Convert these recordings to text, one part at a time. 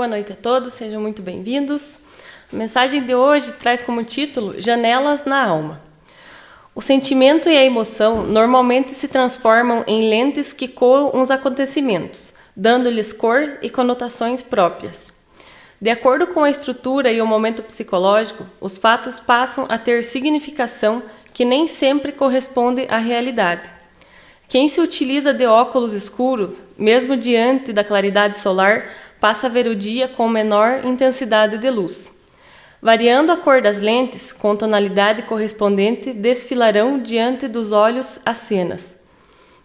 Boa noite a todos, sejam muito bem-vindos. A mensagem de hoje traz como título Janelas na Alma. O sentimento e a emoção normalmente se transformam em lentes que coam os acontecimentos, dando-lhes cor e conotações próprias. De acordo com a estrutura e o momento psicológico, os fatos passam a ter significação que nem sempre corresponde à realidade. Quem se utiliza de óculos escuros, mesmo diante da claridade solar, passa a ver o dia com menor intensidade de luz. Variando a cor das lentes, com tonalidade correspondente, desfilarão diante dos olhos as cenas.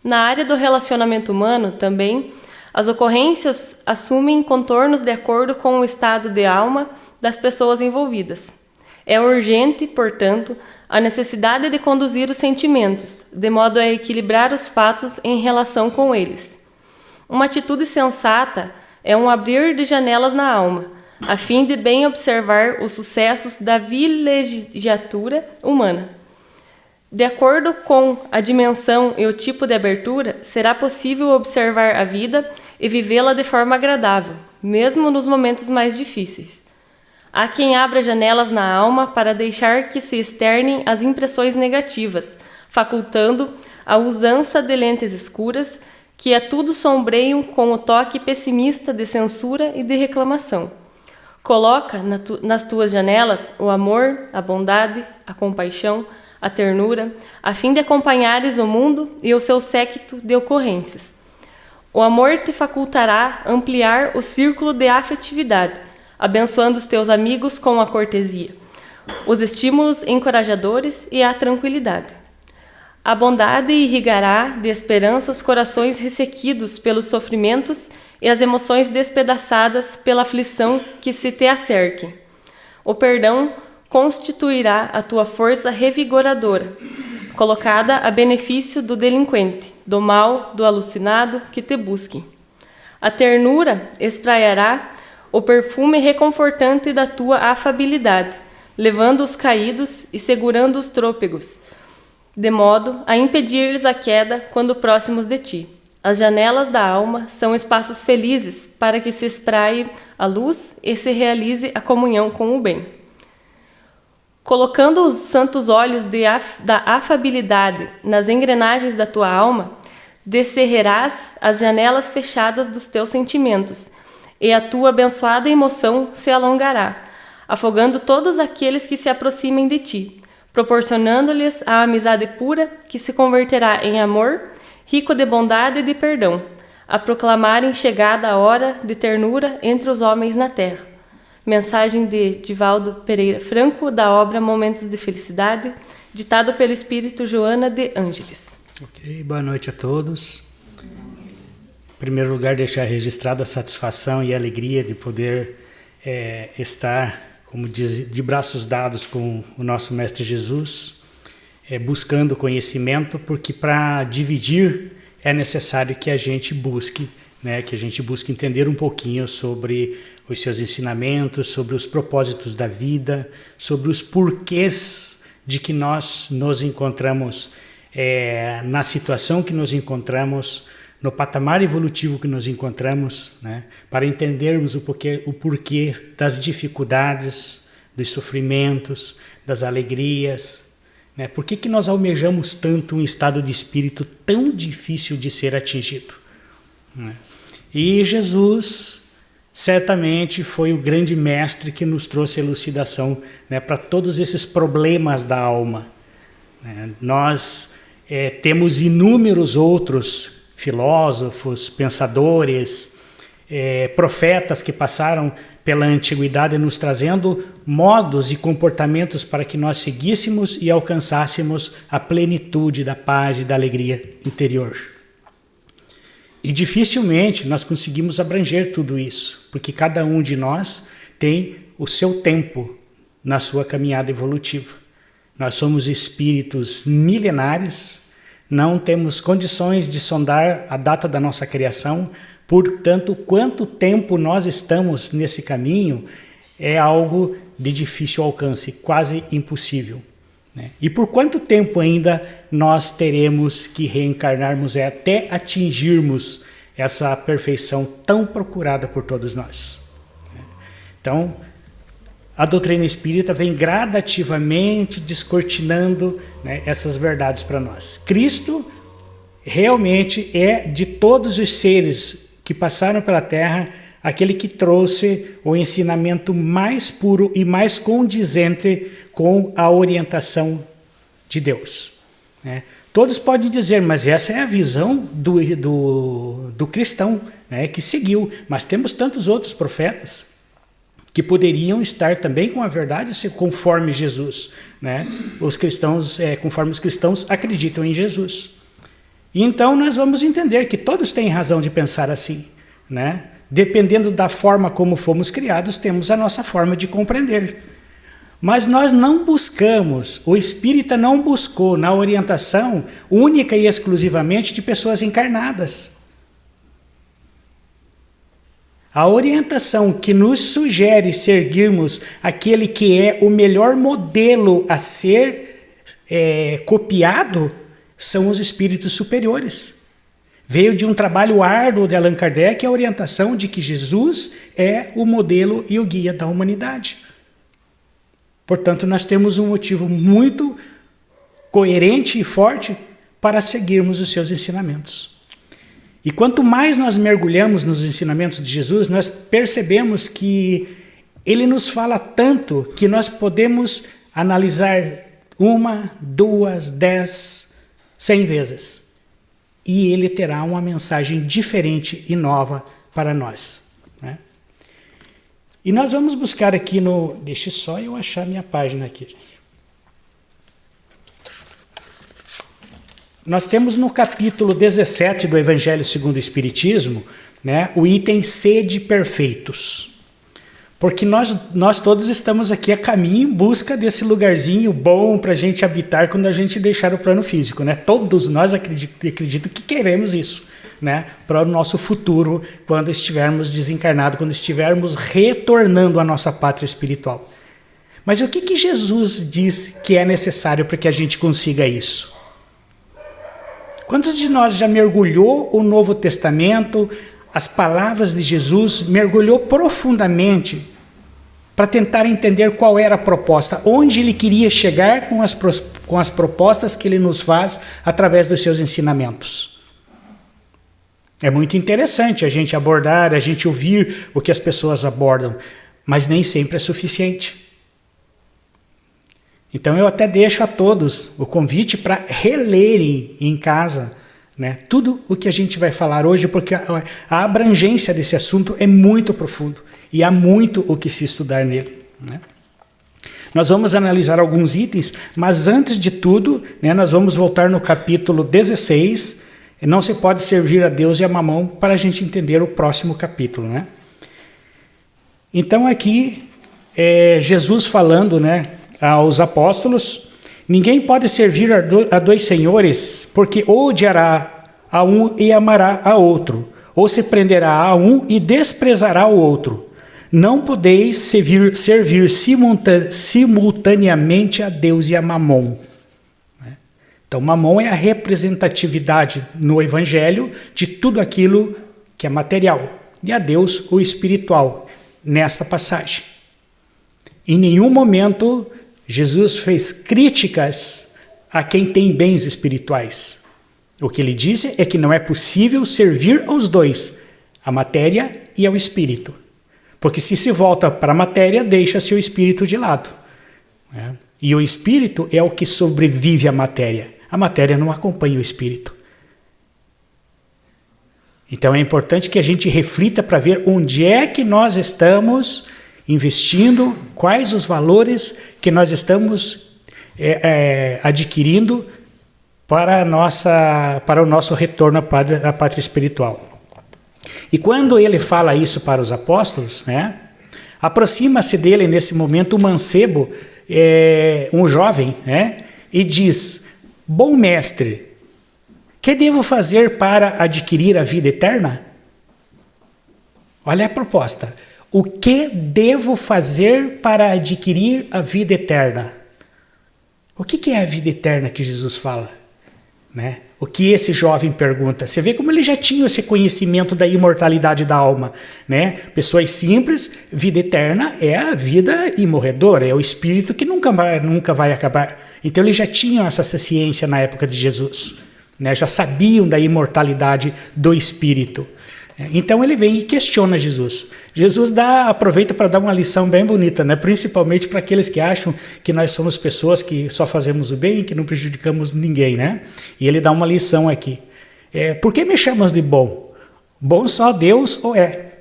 Na área do relacionamento humano, também, as ocorrências assumem contornos de acordo com o estado de alma das pessoas envolvidas. É urgente, portanto, a necessidade de conduzir os sentimentos, de modo a equilibrar os fatos em relação com eles. Uma atitude sensata é um abrir de janelas na alma, a fim de bem observar os sucessos da vilegiatura humana. De acordo com a dimensão e o tipo de abertura, será possível observar a vida e vivê-la de forma agradável, mesmo nos momentos mais difíceis. Há quem abra janelas na alma para deixar que se externem as impressões negativas, facultando a usança de lentes escuras que a tudo sombreiam com o toque pessimista de censura e de reclamação. Coloca nas tuas janelas o amor, a bondade, a compaixão, a ternura, a fim de acompanhares o mundo e o seu séquito de ocorrências. O amor te facultará ampliar o círculo de afetividade, abençoando os teus amigos com a cortesia, os estímulos encorajadores e a tranquilidade. A bondade irrigará de esperança os corações ressequidos pelos sofrimentos e as emoções despedaçadas pela aflição que se te acerquem. O perdão constituirá a tua força revigoradora, colocada a benefício do delinquente, do mal, do alucinado que te busquem. A ternura espraiará o perfume reconfortante da tua afabilidade, levando os caídos e segurando os trôpegos, de modo a impedir-lhes a queda quando próximos de ti. As janelas da alma são espaços felizes para que se espraie a luz e se realize a comunhão com o bem. Colocando os santos olhos da afabilidade nas engrenagens da tua alma, descerrarás as janelas fechadas dos teus sentimentos, e a tua abençoada emoção se alongará, afogando todos aqueles que se aproximem de ti, proporcionando-lhes a amizade pura que se converterá em amor, rico de bondade e de perdão, a proclamarem chegada a hora de ternura entre os homens na terra. Mensagem de Divaldo Pereira Franco, da obra Momentos de Felicidade, ditado pelo Espírito Joana de Ângeles. Ok, boa noite a todos. Em primeiro lugar, deixar registrada a satisfação e a alegria de poder estar, como diz, de braços dados com o nosso Mestre Jesus, buscando conhecimento, porque para dividir é necessário que a gente busque, que a gente busque entender um pouquinho sobre os seus ensinamentos, sobre os propósitos da vida, sobre os porquês de que nós nos encontramos na situação que nos encontramos, no patamar evolutivo que nos encontramos, para entendermos o porquê das dificuldades, dos sofrimentos, das alegrias. Por que nós almejamos tanto um estado de espírito tão difícil de ser atingido? E Jesus certamente foi o grande mestre que nos trouxe elucidação para todos esses problemas da alma. Nós temos inúmeros outros filósofos, pensadores, profetas que passaram pela antiguidade nos trazendo modos e comportamentos para que nós seguíssemos e alcançássemos a plenitude da paz e da alegria interior. E dificilmente nós conseguimos abranger tudo isso, porque cada um de nós tem o seu tempo na sua caminhada evolutiva. Nós somos espíritos milenares, não temos condições de sondar a data da nossa criação, portanto, quanto tempo nós estamos nesse caminho é algo de difícil alcance, quase impossível. E por quanto tempo ainda nós teremos que reencarnarmos até atingirmos essa perfeição tão procurada por todos nós? Então, a doutrina espírita vem gradativamente descortinando, né, essas verdades para nós. Cristo realmente é, de todos os seres que passaram pela Terra, aquele que trouxe o ensinamento mais puro e mais condizente com a orientação de Deus, né? Todos podem dizer, mas essa é a visão do cristão, né, que seguiu. Mas temos tantos outros profetas que poderiam estar também com a verdade conforme Jesus, né? Os cristãos, conforme os cristãos acreditam em Jesus. E então nós vamos entender que todos têm razão de pensar assim, né? Dependendo da forma como fomos criados, temos a nossa forma de compreender. Mas nós não buscamos, o espírita não buscou na orientação única e exclusivamente de pessoas encarnadas. A orientação que nos sugere seguirmos aquele que é o melhor modelo a ser copiado são os espíritos superiores. Veio de um trabalho árduo de Allan Kardec a orientação de que Jesus é o modelo e o guia da humanidade. Portanto, nós temos um motivo muito coerente e forte para seguirmos os seus ensinamentos. E quanto mais nós mergulhamos nos ensinamentos de Jesus, nós percebemos que ele nos fala tanto que nós podemos analisar 1, 2, 10, 100 vezes. E ele terá uma mensagem diferente e nova para nós, né? E nós vamos buscar aqui no... Deixa só eu achar minha página aqui. Nós temos no capítulo 17 do Evangelho segundo o Espiritismo, né, o item Sede perfeitos. Porque nós todos estamos aqui a caminho em busca desse lugarzinho bom para a gente habitar quando a gente deixar o plano físico, né? Todos nós acredito que queremos isso, né? Para o nosso futuro, quando estivermos desencarnados, quando estivermos retornando à nossa pátria espiritual. Mas o que Jesus diz que é necessário para que a gente consiga isso? Quantos de nós já mergulhou o Novo Testamento, as palavras de Jesus, mergulhou profundamente para tentar entender qual era a proposta, onde ele queria chegar com as propostas que ele nos faz através dos seus ensinamentos? É muito interessante a gente abordar, a gente ouvir o que as pessoas abordam, mas nem sempre é suficiente. Então eu até deixo a todos o convite para relerem em casa, né, tudo o que a gente vai falar hoje, porque a abrangência desse assunto é muito profundo e há muito o que se estudar nele, né? Nós vamos analisar alguns itens, mas antes de tudo, né, nós vamos voltar no capítulo 16, não se pode servir a Deus e a Mamão, para a gente entender o próximo capítulo, né? Então aqui, Jesus falando, né, aos apóstolos: ninguém pode servir a dois senhores, porque ou odiará a um e amará a outro, ou se prenderá a um e desprezará o outro. Não podeis servir simultaneamente a Deus e a Mamon. Então, Mamon é a representatividade no Evangelho de tudo aquilo que é material, e a Deus o espiritual, nesta passagem. Em nenhum momento Jesus fez críticas a quem tem bens espirituais. O que ele disse é que não é possível servir aos dois, a matéria e ao espírito. Porque se volta para a matéria, deixa-se o espírito de lado, né? E o espírito é o que sobrevive à matéria. A matéria não acompanha o espírito. Então é importante que a gente reflita para ver onde é que nós estamos investindo, quais os valores que nós estamos adquirindo para o nosso retorno à pátria espiritual. E quando ele fala isso para os apóstolos, né, aproxima-se dele nesse momento um mancebo, um jovem, né, e diz: bom mestre, que devo fazer para adquirir a vida eterna? Olha a proposta. O que devo fazer para adquirir a vida eterna? O que é a vida eterna que Jesus fala? né? O que esse jovem pergunta? Você vê como ele já tinha esse conhecimento da imortalidade da alma, né? Pessoas simples, vida eterna é a vida imorredora, é o espírito que nunca vai acabar. Então eles já tinham essa ciência na época de Jesus, né? Já sabiam da imortalidade do espírito. Então ele vem e questiona Jesus. Jesus aproveita para dar uma lição bem bonita, né? Principalmente para aqueles que acham que nós somos pessoas que só fazemos o bem, que não prejudicamos ninguém, né? E ele dá uma lição aqui. Por que me chamas de bom? Bom só Deus ou é?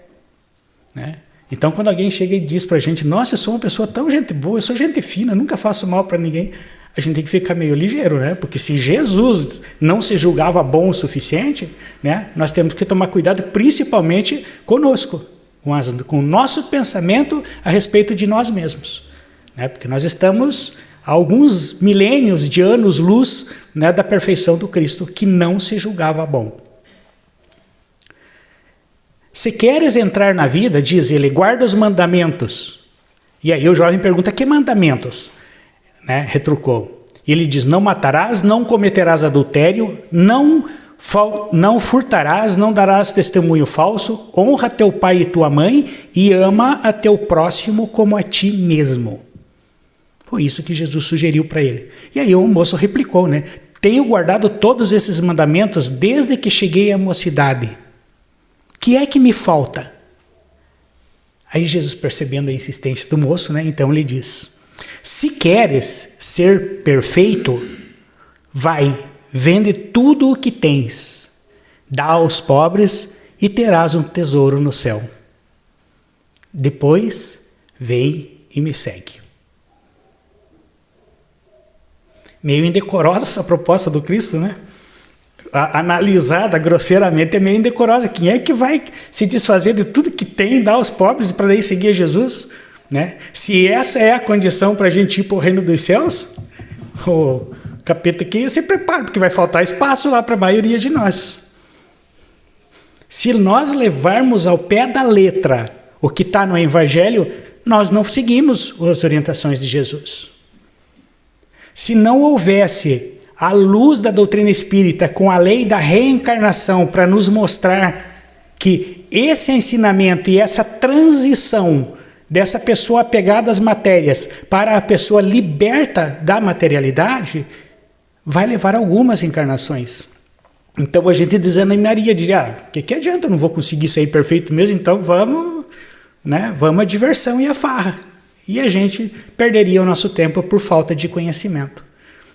Né? Então quando alguém chega e diz para a gente, nossa, eu sou uma pessoa tão gente boa, eu sou gente fina, nunca faço mal para ninguém, a gente tem que ficar meio ligeiro, né? Porque se Jesus não se julgava bom o suficiente, né? Nós temos que tomar cuidado principalmente conosco, com o nosso pensamento a respeito de nós mesmos, né? Porque nós estamos a alguns milênios de anos-luz, né, da perfeição do Cristo, que não se julgava bom. Se queres entrar na vida, diz ele, guarda os mandamentos. E aí o jovem pergunta, que mandamentos? Né, retrucou. E ele diz, não matarás, não cometerás adultério, não furtarás, não darás testemunho falso, honra teu pai e tua mãe e ama a teu próximo como a ti mesmo. Foi isso que Jesus sugeriu para ele. E aí o moço replicou, né? Tenho guardado todos esses mandamentos desde que cheguei à mocidade. Que é que me falta? Aí Jesus, percebendo a insistência do moço, né, então ele diz, se queres ser perfeito, vai, vende tudo o que tens, dá aos pobres e terás um tesouro no céu. Depois, vem e me segue. Meio indecorosa essa proposta do Cristo, né? Analisada grosseiramente é meio indecorosa. Quem é que vai se desfazer de tudo que tem, dar aos pobres para daí seguir Jesus? Né? Se essa é a condição para a gente ir para o reino dos céus, o capeta aqui se prepara, porque vai faltar espaço lá para a maioria de nós. Se nós levarmos ao pé da letra o que está no Evangelho, nós não seguimos as orientações de Jesus. Se não houvesse a luz da doutrina espírita com a lei da reencarnação para nos mostrar que esse ensinamento e essa transição dessa pessoa apegada às matérias para a pessoa liberta da materialidade, vai levar algumas encarnações. Então a gente desanimaria, diria, que adianta, eu não vou conseguir sair perfeito mesmo, então vamos à diversão e à farra. E a gente perderia o nosso tempo por falta de conhecimento.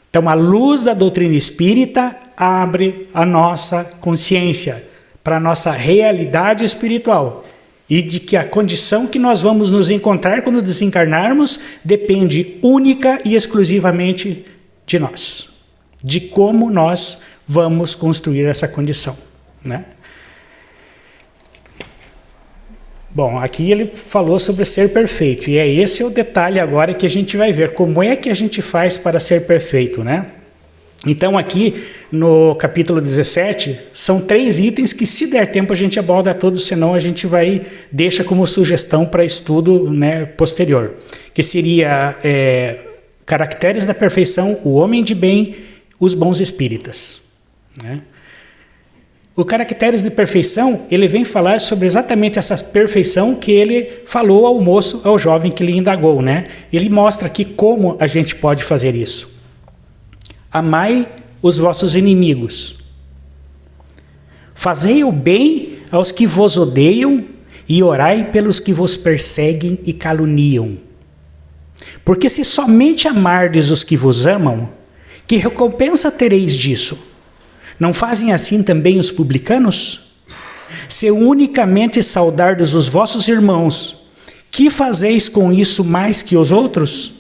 Então a luz da doutrina espírita abre a nossa consciência para a nossa realidade espiritual. E de que a condição que nós vamos nos encontrar quando desencarnarmos depende única e exclusivamente de nós. De como nós vamos construir essa condição, né? Bom, aqui ele falou sobre ser perfeito. E esse é o detalhe agora que a gente vai ver. Como é que a gente faz para ser perfeito, né? Então aqui no capítulo 17, são 3 itens que se der tempo a gente aborda todos, senão a gente deixa como sugestão para estudo, né, posterior. Que seria caracteres da perfeição, o homem de bem, os bons espíritas. Né? O caracteres de perfeição, ele vem falar sobre exatamente essa perfeição que ele falou ao moço, ao jovem que lhe indagou. Né? Ele mostra aqui como a gente pode fazer isso. Amai os vossos inimigos. Fazei o bem aos que vos odeiam e orai pelos que vos perseguem e caluniam. Porque se somente amardes os que vos amam, que recompensa tereis disso? Não fazem assim também os publicanos? Se unicamente saudardes os vossos irmãos, que fazeis com isso mais que os outros?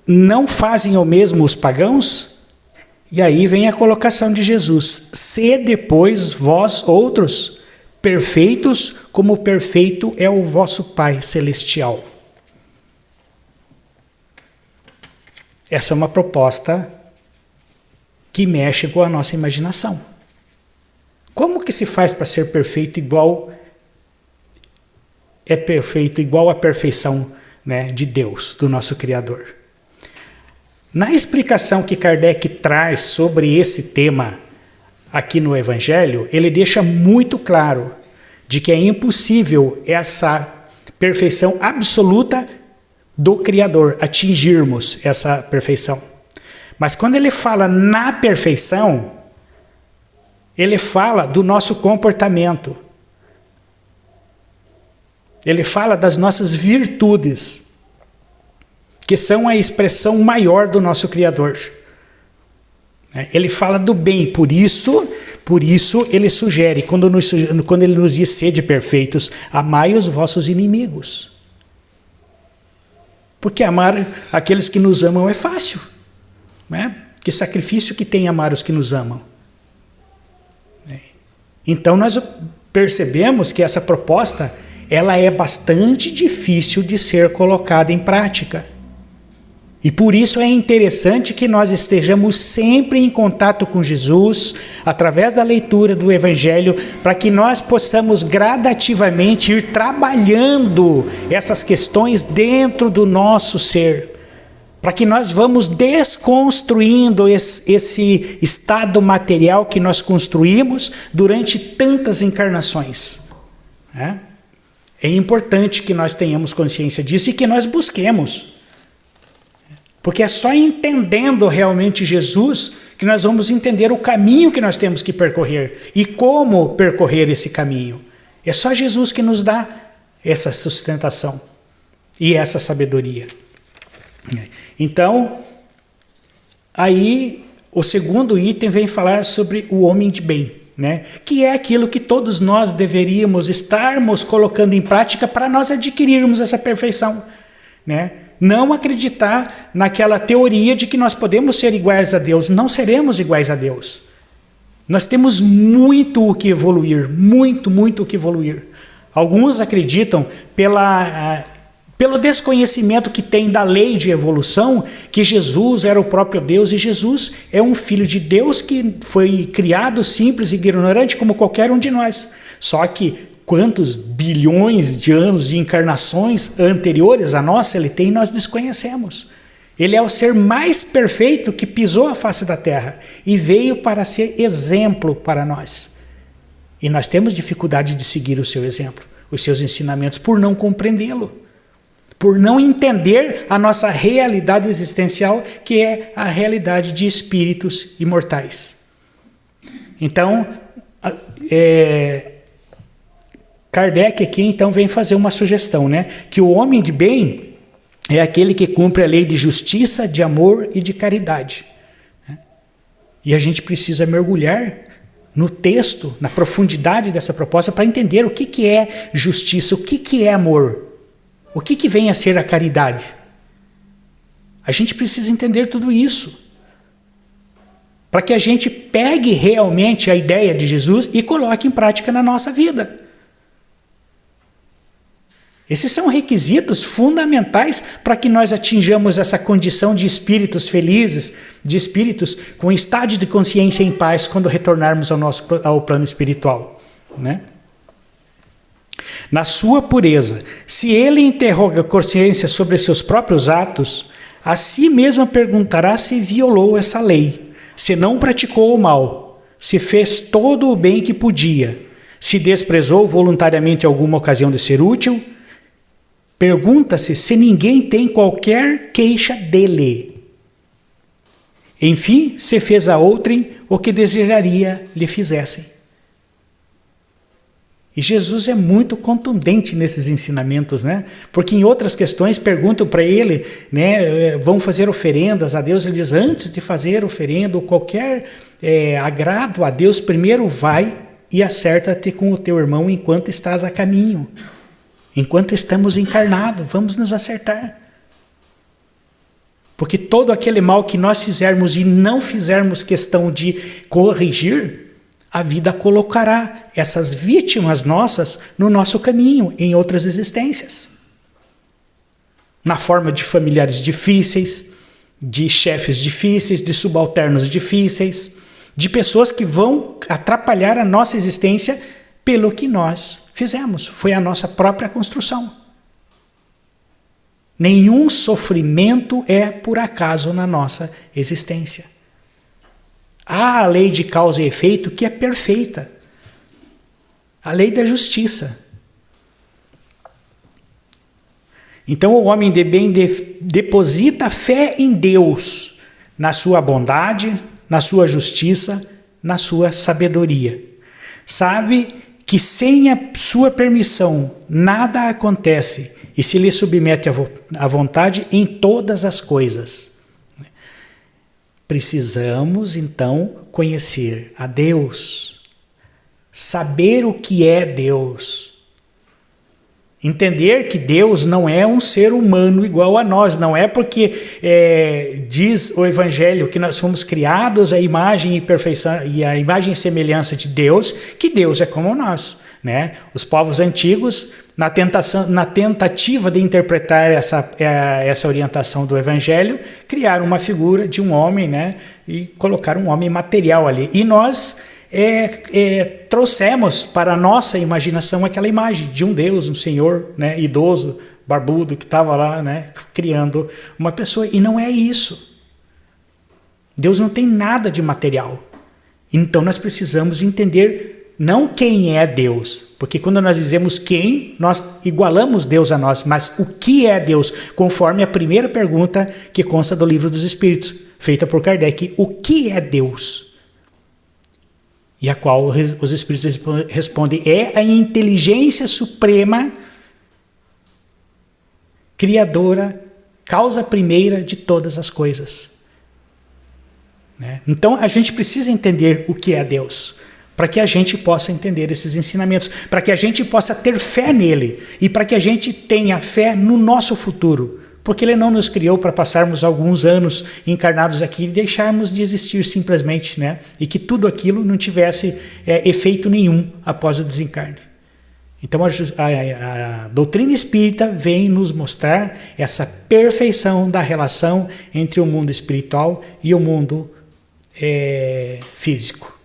Não fazem o mesmo os pagãos? E aí vem a colocação de Jesus. Sede, pois, vós outros, perfeitos, como perfeito é o vosso Pai Celestial. Essa é uma proposta que mexe com a nossa imaginação. Como que se faz para ser perfeito igual à perfeição, né, de Deus, do nosso Criador? Na explicação que Kardec traz sobre esse tema aqui no Evangelho, ele deixa muito claro de que é impossível essa perfeição absoluta do Criador, atingirmos essa perfeição. Mas quando ele fala na perfeição, ele fala do nosso comportamento. Ele fala das nossas virtudes, que são a expressão maior do nosso Criador. Ele fala do bem, por isso ele sugere, quando ele nos diz sede perfeitos, amai os vossos inimigos. Porque amar aqueles que nos amam é fácil. Né? Que sacrifício que tem amar os que nos amam. Então nós percebemos que essa proposta ela é bastante difícil de ser colocada em prática. E por isso é interessante que nós estejamos sempre em contato com Jesus, através da leitura do Evangelho, para que nós possamos gradativamente ir trabalhando essas questões dentro do nosso ser. Para que nós vamos desconstruindo esse estado material que nós construímos durante tantas encarnações. É importante que nós tenhamos consciência disso e que nós busquemos. Porque é só entendendo realmente Jesus que nós vamos entender o caminho que nós temos que percorrer e como percorrer esse caminho. É só Jesus que nos dá essa sustentação e essa sabedoria. Então, aí o segundo item vem falar sobre o homem de bem, né? Que é aquilo que todos nós deveríamos estarmos colocando em prática para nós adquirirmos essa perfeição, né? Não acreditar naquela teoria de que nós podemos ser iguais a Deus. Não seremos iguais a Deus. Nós temos muito o que evoluir, muito o que evoluir. Alguns acreditam, pelo desconhecimento que tem da lei de evolução, que Jesus era o próprio Deus, e Jesus é um filho de Deus que foi criado simples e ignorante como qualquer um de nós. Só que quantos bilhões de anos de encarnações anteriores à nossa ele tem, nós desconhecemos. Ele é o ser mais perfeito que pisou a face da terra e veio para ser exemplo para nós. E nós temos dificuldade de seguir o seu exemplo, os seus ensinamentos, por não compreendê-lo, por não entender a nossa realidade existencial, que é a realidade de espíritos imortais. Então, Kardec aqui então vem fazer uma sugestão, né? Que o homem de bem é aquele que cumpre a lei de justiça, de amor e de caridade. E a gente precisa mergulhar no texto, na profundidade dessa proposta, para entender o que é justiça, o que é amor, o que vem a ser a caridade. A gente precisa entender tudo isso, para que a gente pegue realmente a ideia de Jesus e coloque em prática na nossa vida. Esses são requisitos fundamentais para que nós atinjamos essa condição de espíritos felizes, de espíritos com estado de consciência em paz quando retornarmos ao plano espiritual, né? Na sua pureza, se ele interroga a consciência sobre seus próprios atos, a si mesmo perguntará se violou essa lei, se não praticou o mal, se fez todo o bem que podia, se desprezou voluntariamente alguma ocasião de ser útil. Pergunta-se se ninguém tem qualquer queixa dele. Enfim, se fez a outrem o que desejaria lhe fizessem. E Jesus é muito contundente nesses ensinamentos, né? Porque em outras questões perguntam para ele, né, vão fazer oferendas a Deus. Ele diz, antes de fazer oferenda ou qualquer agrado a Deus, primeiro vai e acerta-te com o teu irmão enquanto estás a caminho. Enquanto estamos encarnados, vamos nos acertar. Porque todo aquele mal que nós fizermos e não fizermos questão de corrigir, a vida colocará essas vítimas nossas no nosso caminho, em outras existências. Na forma de familiares difíceis, de chefes difíceis, de subalternos difíceis, de pessoas que vão atrapalhar a nossa existência pelo que nós fizemos. Foi a nossa própria construção. Nenhum sofrimento é por acaso na nossa existência. Há a lei de causa e efeito que é perfeita. A lei da justiça. Então o homem de bem deposita fé em Deus, na sua bondade, na sua justiça, na sua sabedoria. Sabe que sem a sua permissão nada acontece e se lhe submete à vontade em todas as coisas. Precisamos então conhecer a Deus, saber o que é Deus, entender que Deus não é um ser humano igual a nós, não é porque diz o Evangelho que nós fomos criados à imagem e perfeição e à imagem e semelhança de Deus, que Deus é como nós, né? Os povos antigos, na tentativa de interpretar essa orientação do Evangelho, criaram uma figura de um homem, né? E colocaram um homem material ali. E nós trouxemos para a nossa imaginação aquela imagem de um Deus, um Senhor, né, idoso, barbudo, que estava lá, né, criando uma pessoa. E não é isso. Deus não tem nada de material. Então nós precisamos entender não quem é Deus, porque quando nós dizemos quem, nós igualamos Deus a nós, mas o que é Deus, conforme a primeira pergunta que consta do Livro dos Espíritos, feita por Kardec: o que é Deus? E a qual os Espíritos respondem: é a inteligência suprema, criadora, causa primeira de todas as coisas. Né? Então a gente precisa entender o que é Deus, para que a gente possa entender esses ensinamentos, para que a gente possa ter fé nele e para que a gente tenha fé no nosso futuro. Porque ele não nos criou para passarmos alguns anos encarnados aqui e deixarmos de existir simplesmente, né? E que tudo aquilo não tivesse efeito nenhum após o desencarne. Então a doutrina espírita vem nos mostrar essa perfeição da relação entre o mundo espiritual e o mundo físico.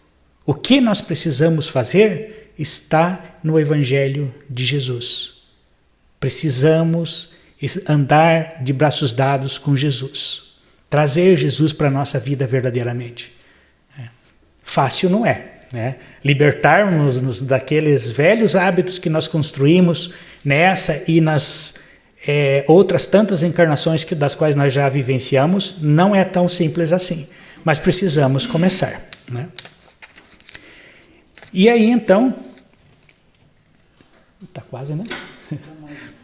O que nós precisamos fazer está no Evangelho de Jesus. Precisamos andar de braços dados com Jesus, trazer Jesus para a nossa vida verdadeiramente. Fácil não é, né? Libertarmos-nos daqueles velhos hábitos que nós construímos nessa e nas outras tantas encarnações das quais nós já vivenciamos, não é tão simples assim, mas precisamos começar, né? E aí então, está quase, né?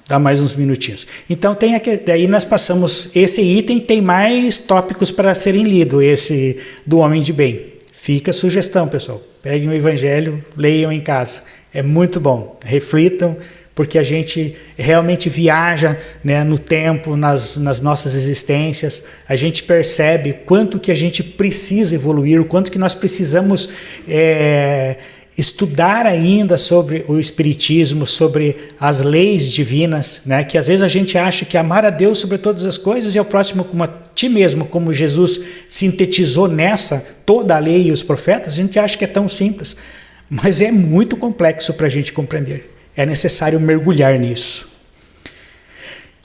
Dá mais uns minutinhos. Então, daí nós passamos esse item, tem mais tópicos para serem lidos, esse do homem de bem. Fica a sugestão, pessoal. Peguem o Evangelho, leiam em casa. É muito bom. Reflitam, porque a gente realmente viaja, né, no tempo, nas nossas existências. A gente percebe quanto que a gente precisa evoluir, o quanto que nós precisamos estudar ainda sobre o Espiritismo, sobre as leis divinas, né? Que às vezes a gente acha que amar a Deus sobre todas as coisas e ao próximo como a ti mesmo, como Jesus sintetizou nessa toda a lei e os profetas, a gente acha que é tão simples, mas é muito complexo para a gente compreender. É necessário mergulhar nisso.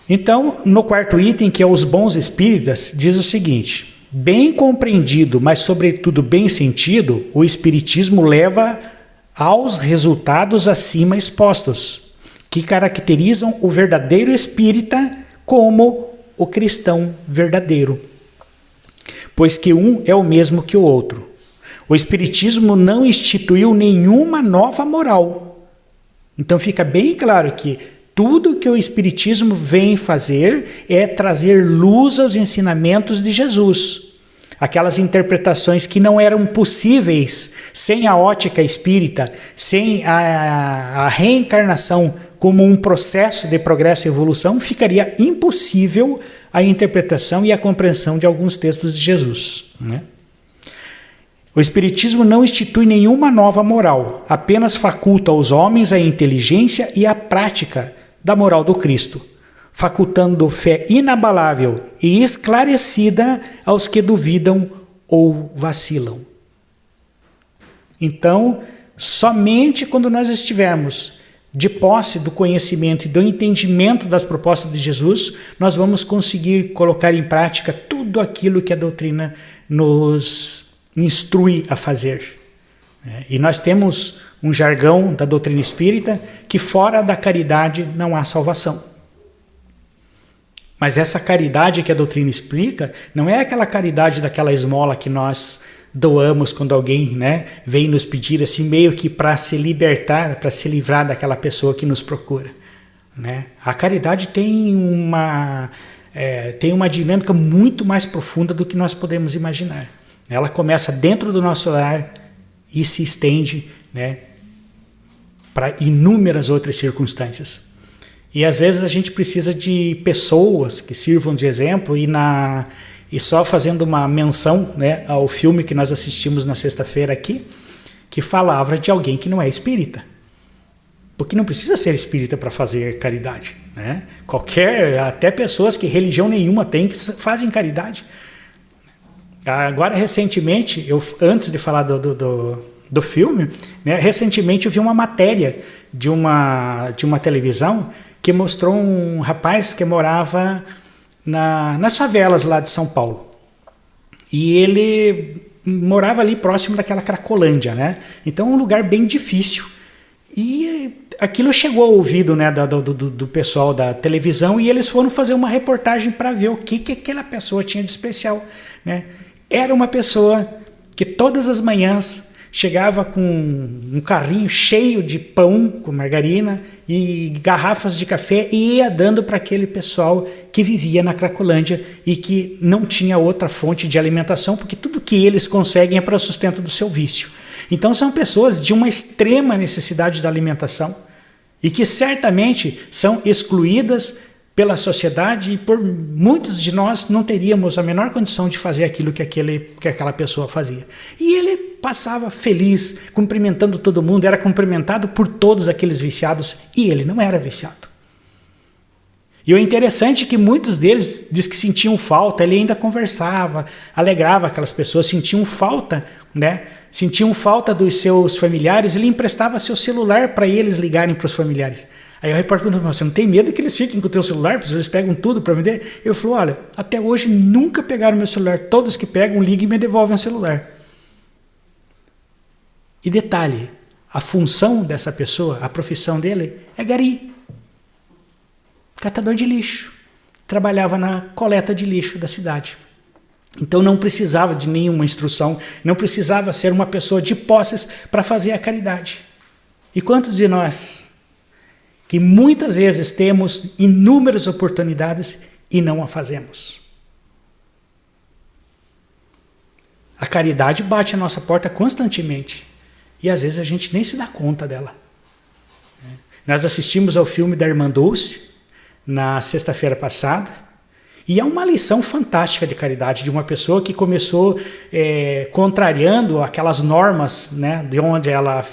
Então, no quarto item, que é os bons espíritas, diz o seguinte: bem compreendido, mas sobretudo bem sentido, o Espiritismo leva aos resultados acima expostos, que caracterizam o verdadeiro espírita como o cristão verdadeiro, pois que um é o mesmo que o outro. O Espiritismo não instituiu nenhuma nova moral. Então fica bem claro que tudo que o Espiritismo vem fazer é trazer luz aos ensinamentos de Jesus. Aquelas interpretações que não eram possíveis sem a ótica espírita, sem a reencarnação como um processo de progresso e evolução, ficaria impossível a interpretação e a compreensão de alguns textos de Jesus, né? O Espiritismo não institui nenhuma nova moral, apenas faculta aos homens a inteligência e a prática da moral do Cristo, facultando fé inabalável e esclarecida aos que duvidam ou vacilam. Então, somente quando nós estivermos de posse do conhecimento e do entendimento das propostas de Jesus, nós vamos conseguir colocar em prática tudo aquilo que a doutrina nos instrui a fazer. E nós temos um jargão da doutrina espírita que fora da caridade não há salvação. Mas essa caridade que a doutrina explica não é aquela caridade daquela esmola que nós doamos quando alguém, né, vem nos pedir assim, meio que para se libertar, para se livrar daquela pessoa que nos procura, né? A caridade tem uma dinâmica muito mais profunda do que nós podemos imaginar. Ela começa dentro do nosso lar e se estende, né, para inúmeras outras circunstâncias. E às vezes a gente precisa de pessoas que sirvam de exemplo e só fazendo uma menção, né, ao filme que nós assistimos na sexta-feira aqui, que falava de alguém que não é espírita. Porque não precisa ser espírita para fazer caridade, né? Até pessoas que religião nenhuma têm que fazem caridade. Agora, recentemente, antes de falar do filme, né, recentemente eu vi uma matéria de uma televisão que mostrou um rapaz que morava nas favelas lá de São Paulo. E ele morava ali próximo daquela Cracolândia, né? Então um lugar bem difícil. E aquilo chegou ao ouvido, né, do pessoal da televisão, e eles foram fazer uma reportagem para ver o que aquela pessoa tinha de especial, né? Era uma pessoa que todas as manhãs chegava com um carrinho cheio de pão com margarina e garrafas de café e ia dando para aquele pessoal que vivia na Cracolândia e que não tinha outra fonte de alimentação, porque tudo que eles conseguem é para o sustento do seu vício. Então são pessoas de uma extrema necessidade da alimentação e que certamente são excluídas pela sociedade, e por muitos de nós não teríamos a menor condição de fazer aquilo que aquela pessoa fazia. E ele passava feliz, cumprimentando todo mundo, era cumprimentado por todos aqueles viciados, e ele não era viciado. E o interessante é que muitos deles diz que sentiam falta, ele ainda conversava, alegrava aquelas pessoas, sentiam falta, né? Sentiam falta dos seus familiares, ele emprestava seu celular para eles ligarem para os familiares. Aí o repórter perguntou: você não tem medo que eles fiquem com o teu celular, porque eles pegam tudo para vender? Eu falei: olha, até hoje nunca pegaram meu celular, todos que pegam ligam e me devolvem o celular. E detalhe, a função dessa pessoa, a profissão dele é gari, catador de lixo, trabalhava na coleta de lixo da cidade. Então não precisava de nenhuma instrução, não precisava ser uma pessoa de posses para fazer a caridade. E quantos de nós que muitas vezes temos inúmeras oportunidades e não a fazemos? A caridade bate a nossa porta constantemente e às vezes a gente nem se dá conta dela. Nós assistimos ao filme da Irmã Dulce na sexta-feira passada e é uma lição fantástica de caridade de uma pessoa que começou contrariando aquelas normas, né, de onde ela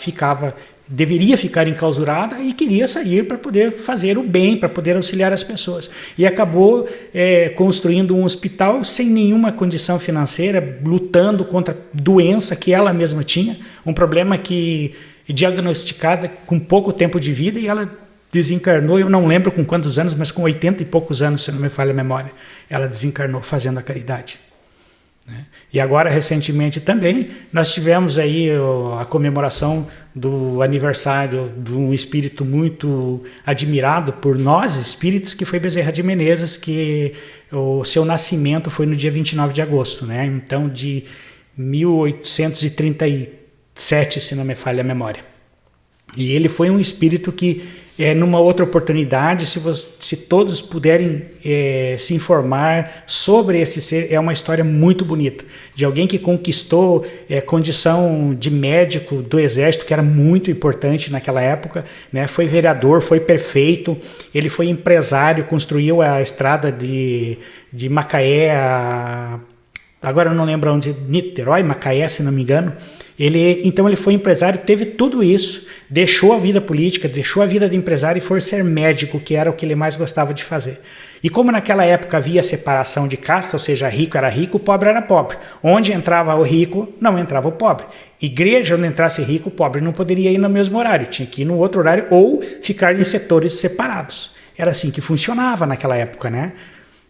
deveria ficar enclausurada e queria sair para poder fazer o bem, para poder auxiliar as pessoas. E acabou construindo um hospital sem nenhuma condição financeira, lutando contra a doença que ela mesma tinha, um problema que diagnosticada com pouco tempo de vida, e ela desencarnou, eu não lembro com quantos anos, mas com 80 e poucos anos, se não me falha a memória, ela desencarnou fazendo a caridade. E agora, recentemente também, nós tivemos aí a comemoração do aniversário de um espírito muito admirado por nós, espíritos, que foi Bezerra de Menezes, que o seu nascimento foi no dia 29 de agosto, né? Então, de 1837, se não me falha a memória. E ele foi um espírito que, numa outra oportunidade, se todos puderem se informar sobre esse ser, é uma história muito bonita, de alguém que conquistou condição de médico do exército, que era muito importante naquela época, né? Foi vereador, foi prefeito, ele foi empresário, construiu a estrada de Macaé agora eu não lembro onde, Niterói, Macaé, se não me engano. Então ele foi empresário, teve tudo isso, deixou a vida política, deixou a vida de empresário e foi ser médico, que era o que ele mais gostava de fazer. E como naquela época havia separação de casta, ou seja, rico era rico, pobre era pobre. Onde entrava o rico, não entrava o pobre. Igreja, onde entrasse rico, o pobre não poderia ir no mesmo horário, tinha que ir no outro horário ou ficar em setores separados. Era assim que funcionava naquela época, né?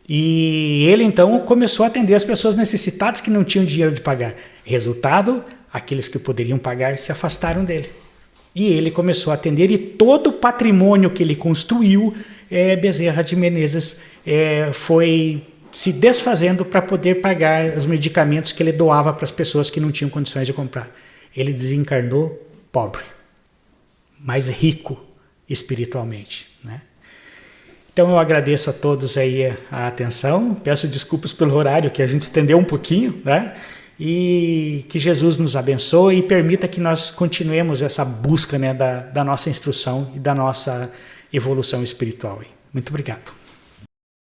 E ele então começou a atender as pessoas necessitadas que não tinham dinheiro de pagar. Resultado, aqueles que poderiam pagar se afastaram dele. E ele começou a atender, e todo o patrimônio que ele construiu, Bezerra de Menezes foi se desfazendo para poder pagar os medicamentos que ele doava para as pessoas que não tinham condições de comprar. Ele desencarnou pobre, mas rico espiritualmente, né? Então eu agradeço a todos aí a atenção, peço desculpas pelo horário que a gente estendeu um pouquinho, né? E que Jesus nos abençoe e permita que nós continuemos essa busca, né, da nossa instrução e da nossa evolução espiritual. Muito obrigado.